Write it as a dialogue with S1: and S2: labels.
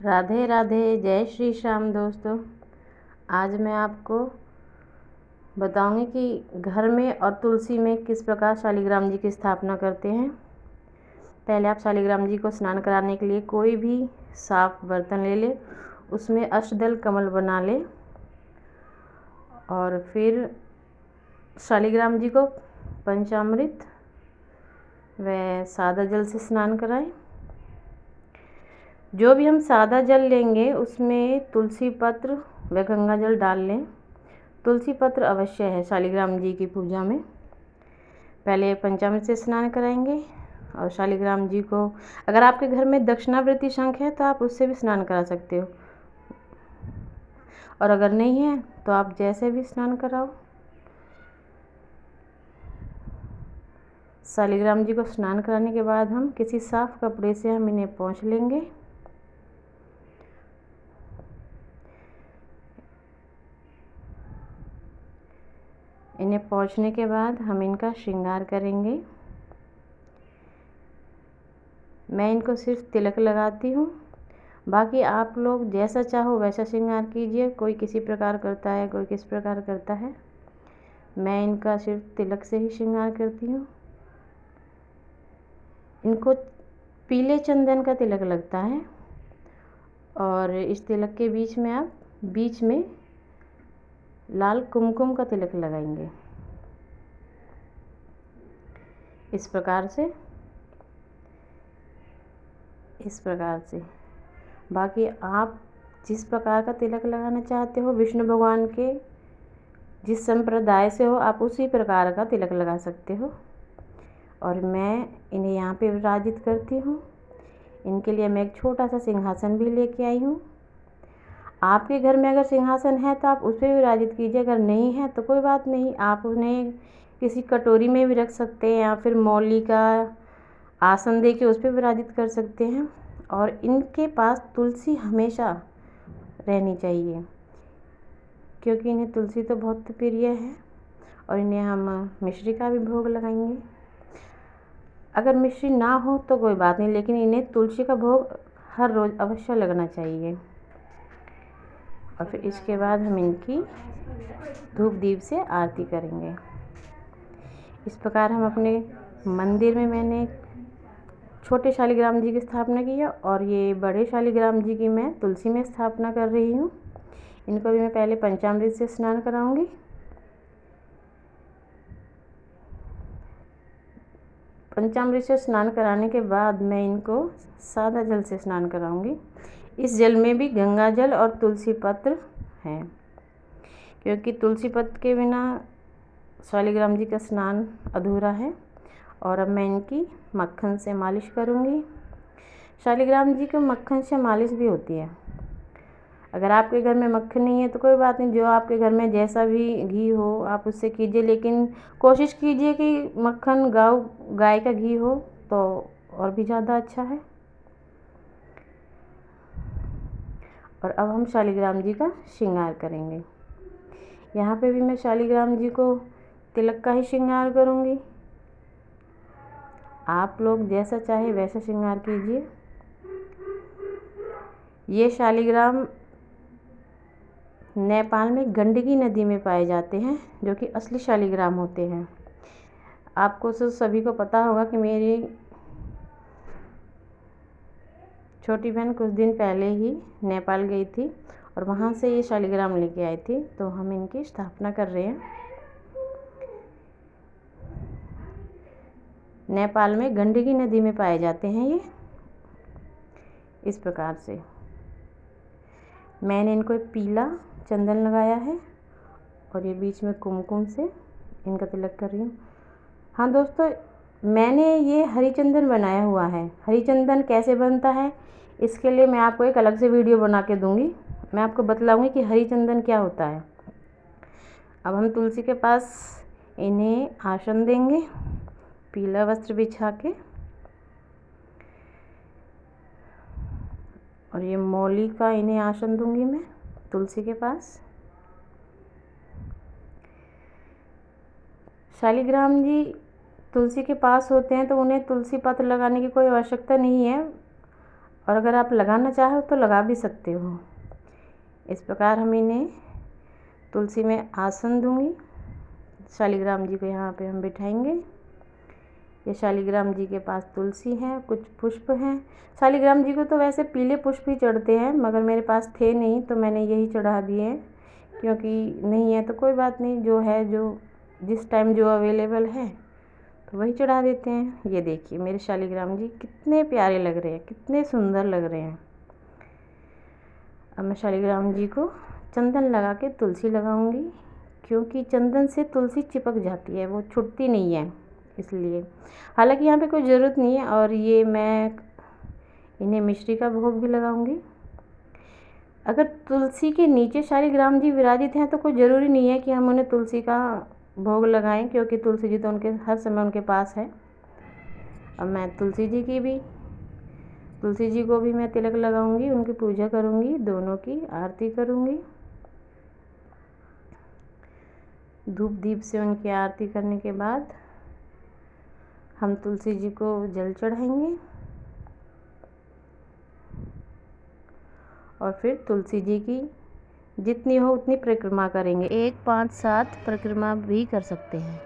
S1: राधे राधे, जय श्री श्याम। दोस्तों, आज मैं आपको बताऊंगी कि घर में और तुलसी में किस प्रकार शालिग्राम जी की स्थापना करते हैं। पहले आप शालिग्राम जी को स्नान कराने के लिए कोई भी साफ बर्तन ले ले, उसमें अष्टदल कमल बना ले और फिर शालिग्राम जी को पंचामृत व सादा जल से स्नान कराएं। जो भी हम सादा जल लेंगे उसमें तुलसी पत्र व गंगा जल डाल लें। तुलसी पत्र अवश्य है शालिग्राम जी की पूजा में। पहले पंचामृत से स्नान कराएंगे और शालिग्राम जी को, अगर आपके घर में दक्षिणावर्ती शंख है तो आप उससे भी स्नान करा सकते हो, और अगर नहीं है तो आप जैसे भी स्नान कराओ। शालिग्राम जी को स्नान कराने के बाद हम किसी साफ कपड़े से हम इन्हें पोंछ लेंगे। इन्हें पोंछने के बाद हम इनका श्रृंगार करेंगे। मैं इनको सिर्फ तिलक लगाती हूँ, बाकी आप लोग जैसा चाहो वैसा श्रृंगार कीजिए। कोई किसी प्रकार करता है, कोई किस प्रकार करता है। मैं इनका सिर्फ तिलक से ही श्रृंगार करती हूँ। इनको पीले चंदन का तिलक लगता है और इस तिलक के बीच में आप बीच में लाल कुमकुम का तिलक लगाएंगे, इस प्रकार से। बाकी आप जिस प्रकार का तिलक लगाना चाहते हो, विष्णु भगवान के जिस संप्रदाय से हो, आप उसी प्रकार का तिलक लगा सकते हो। और मैं इन्हें यहाँ पे विराजित करती हूँ। इनके लिए मैं एक छोटा सा सिंहासन भी लेके आई हूँ। आपके घर में अगर सिंहासन है तो आप उस पर विराजित कीजिए, अगर नहीं है तो कोई बात नहीं, आप उन्हें किसी कटोरी में भी रख सकते हैं या फिर मौली का आसन दे के उस पर विराजित कर सकते हैं। और इनके पास तुलसी हमेशा रहनी चाहिए, क्योंकि इन्हें तुलसी तो बहुत प्रिय है। और इन्हें हम मिश्री का भी भोग लगाएंगे। अगर मिश्री ना हो तो कोई बात नहीं, लेकिन इन्हें तुलसी का भोग हर रोज़ अवश्य लगना चाहिए। और फिर इसके बाद हम इनकी धूप दीप से आरती करेंगे। इस प्रकार हम अपने मंदिर में, मैंने छोटे शालिग्राम जी की स्थापना की है और ये बड़े शालिग्राम जी की मैं तुलसी में स्थापना कर रही हूँ। इनको भी मैं पहले पंचामृत से स्नान कराऊंगी। पंचामृत से स्नान कराने के बाद मैं इनको सादा जल से स्नान कराऊंगी। इस जल में भी गंगा जल और तुलसी पत्र हैं, क्योंकि तुलसी पत्र के बिना शालिग्राम जी का स्नान अधूरा है। और अब मैं इनकी मक्खन से मालिश करूंगी। शालिग्राम जी को मक्खन से मालिश भी होती है। अगर आपके घर में मक्खन नहीं है तो कोई बात नहीं, जो आपके घर में जैसा भी घी हो आप उससे कीजिए, लेकिन कोशिश कीजिए कि मक्खन गाय का घी हो तो और भी ज़्यादा अच्छा है। और अब हम शालिग्राम जी का श्रृंगार करेंगे। यहाँ पे भी मैं शालिग्राम जी को तिलक का ही श्रृंगार करूँगी। आप लोग जैसा चाहे वैसा श्रृंगार कीजिए। ये शालिग्राम नेपाल में गंडकी नदी में पाए जाते हैं, जो कि असली शालिग्राम होते हैं। आपको तो सभी को पता होगा कि मेरी छोटी बहन कुछ दिन पहले ही नेपाल गई थी और वहाँ से ये शालिग्राम लेके आई थी, तो हम इनकी स्थापना कर रहे हैं। नेपाल में गंडकी नदी में पाए जाते हैं ये, इस प्रकार से। मैंने इनको पीला चंदन लगाया है और ये बीच में कुमकुम से इनका तिलक कर रही हूँ। हाँ दोस्तों, मैंने ये हरी चंदन बनाया हुआ है। हरी चंदन कैसे बनता है इसके लिए मैं आपको एक अलग से वीडियो बना के दूँगी। मैं आपको बतलाऊँगी कि हरी चंदन क्या होता है। अब हम तुलसी के पास इन्हें आसन देंगे, पीला वस्त्र बिछा के। और ये मौली का इन्हें आसन दूंगी मैं तुलसी के पास। शालिग्राम जी तुलसी के पास होते हैं तो उन्हें तुलसी पत्र लगाने की कोई आवश्यकता नहीं है। और अगर आप लगाना चाहो तो लगा भी सकते हो। इस प्रकार हम इन्हें तुलसी में आसन दूंगी। शालिग्राम जी को यहाँ पे हम बिठाएंगे। ये शालिग्राम जी के पास तुलसी है, कुछ पुष्प हैं। शालिग्राम जी को तो वैसे पीले पुष्प ही चढ़ते हैं, मगर मेरे पास थे नहीं तो मैंने यही चढ़ा दिए हैं। क्योंकि नहीं है तो कोई बात नहीं, जो है जो जिस टाइम जो अवेलेबल है तो वही चढ़ा देते हैं। ये देखिए मेरे शालिग्राम जी कितने प्यारे लग रहे हैं, कितने सुंदर लग रहे हैं। अब मैं शालिग्राम जी को चंदन लगा के तुलसी लगाऊंगी, क्योंकि चंदन से तुलसी चिपक जाती है, वो छूटती नहीं है इसलिए। हालांकि यहाँ पे कोई ज़रूरत नहीं है। और ये मैं इन्हें मिश्री का भोग भी लगाऊंगी। अगर तुलसी के नीचे शालिग्राम जी विराजित हैं तो कोई ज़रूरी नहीं है कि हम उन्हें तुलसी का भोग लगाएं, क्योंकि तुलसी जी तो उनके हर समय उनके पास है। अब मैं तुलसी जी को भी मैं तिलक लगाऊंगी, उनकी पूजा करूंगी, दोनों की आरती करूंगी। धूप दीप से उनकी आरती करने के बाद हम तुलसी जी को जल चढ़ाएंगे और फिर तुलसी जी की जितनी हो उतनी परिक्रमा करेंगे। 1 5 7 परिक्रमा भी कर सकते हैं।